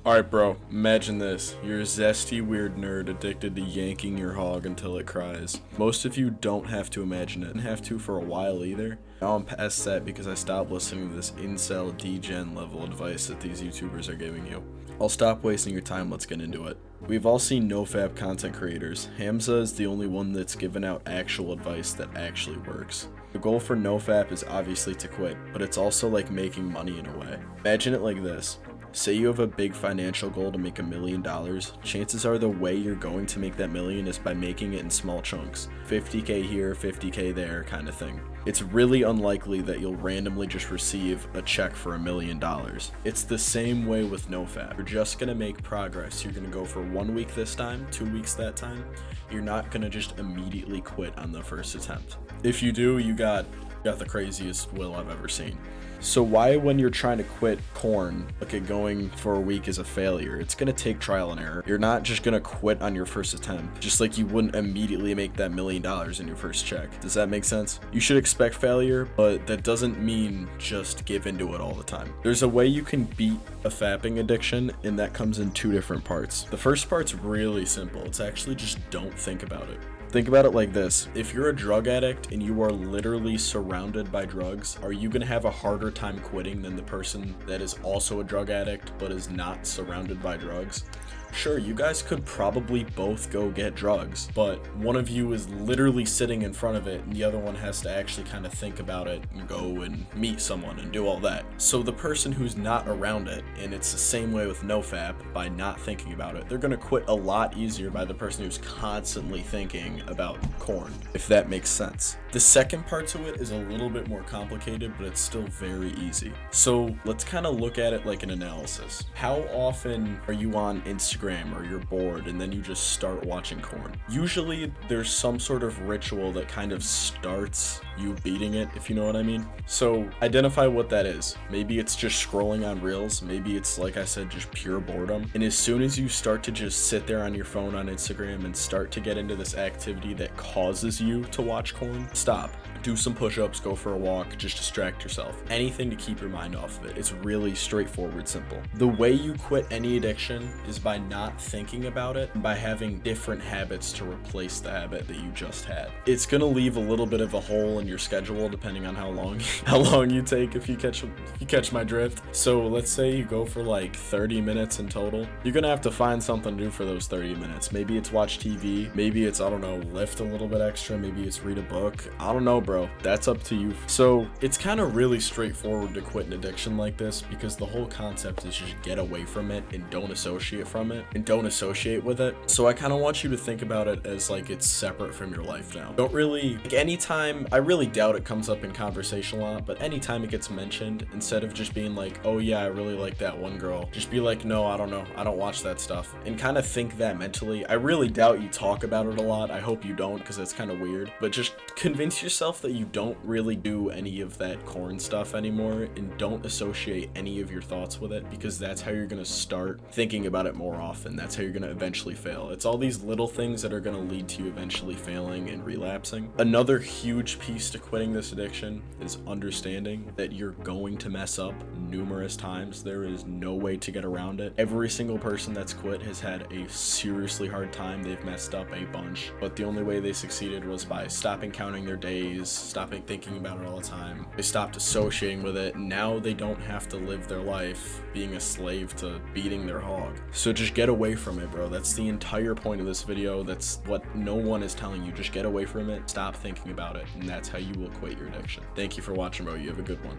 Alright, bro, imagine this. You're a zesty weird nerd addicted to yanking your hog until it cries. Most of you don't have to imagine it. Didn't have to for a while either. Now I'm past that because I stopped listening to this incel degen level advice that these YouTubers are giving you. I'll stop wasting your time, let's get into it. We've all seen nofap content creators. Hamza is the only one that's given out actual advice that actually works. The goal for nofap is obviously to quit, but it's also like making money in a way. Imagine it like this. Say you have a big financial goal to make $1 million, chances are the way you're going to make that million is by making it in small chunks. 50k here, 50k there kind of thing. It's really unlikely that you'll randomly just receive a check for $1 million. It's the same way with nofap. You're just gonna make progress. You're gonna go for 1 week this time, 2 weeks that time. You're not gonna just immediately quit on the first attempt. If you do, you got the craziest will I've ever seen. So why, when you're trying to quit corn, look at going for a week is a failure? It's gonna take trial and error. You're not just gonna quit on your first attempt, just like you wouldn't immediately make that $1 million in your first check. Does that make sense? You should expect failure, but that doesn't mean just give into it all the time. There's a way you can beat a fapping addiction, and that comes in 2 different parts. The first part's really simple. It's actually just don't think about it. Think about it like this. If you're a drug addict and you are literally surrounded by drugs, are you going to have a harder time quitting than the person that is also a drug addict but is not surrounded by drugs? Sure, you guys could probably both go get drugs, but one of you is literally sitting in front of it and the other one has to actually kind of think about it and go and meet someone and do all that. So the person who's not around it, and it's the same way with nofap, by not thinking about it, they're going to quit a lot easier by the person who's constantly thinking about corn, if that makes sense. The second part to it is a little bit more complicated, but it's still very easy. So let's kind of look at it like an analysis. How often are you on Instagram or you're bored and then you just start watching corn? Usually there's some sort of ritual that kind of starts you beating it, if you know what I mean. So identify what that is. Maybe it's just scrolling on reels. Maybe it's, like I said, just pure boredom. And as soon as you start to just sit there on your phone on Instagram and start to get into this activity that causes you to watch corn, stop. Do some push-ups, go for a walk, just distract yourself. Anything to keep your mind off of it. It's really straightforward, simple. The way you quit any addiction is by not thinking about it and by having different habits to replace the habit that you just had. It's gonna leave a little bit of a hole in your schedule depending on how long you take, if you catch my drift. So let's say you go for like 30 minutes in total. You're gonna have to find something to do for those 30 minutes. Maybe it's watch TV, maybe it's, I don't know, lift a little bit extra, maybe it's read a book. I don't know, bro. That's up to you. So it's kind of really straightforward to quit an addiction like this because the whole concept is just get away from it and don't associate from it and don't associate with it. So I kind of want you to think about it as like it's separate from your life now. Don't really, like, anytime, I really doubt it comes up in conversation a lot, but anytime it gets mentioned, instead of just being like, oh yeah, I really like that one girl, just be like, no, I don't know, I don't watch that stuff, and kind of think that mentally. I really doubt you talk about it a lot. I hope you don't, because it's kind of weird, but just convince yourself that you don't really do any of that corn stuff anymore and don't associate any of your thoughts with it, because that's how you're going to start thinking about it more often. That's how you're going to eventually fail. It's all these little things that are going to lead to you eventually failing and relapsing. Another huge piece to quitting this addiction is understanding that you're going to mess up numerous times. There is no way to get around it. Every single person that's quit has had a seriously hard time. They've messed up a bunch, but the only way they succeeded was by stopping counting their days, stopping thinking about it all the time. They stopped associating with it. Now they don't have to live their life being a slave to beating their hog. So just get away from it, bro. That's the entire point of this video. That's what no one is telling you. Just get away from it. Stop thinking about it. And that's how you will quit your addiction. Thank you for watching, bro. You have a good one.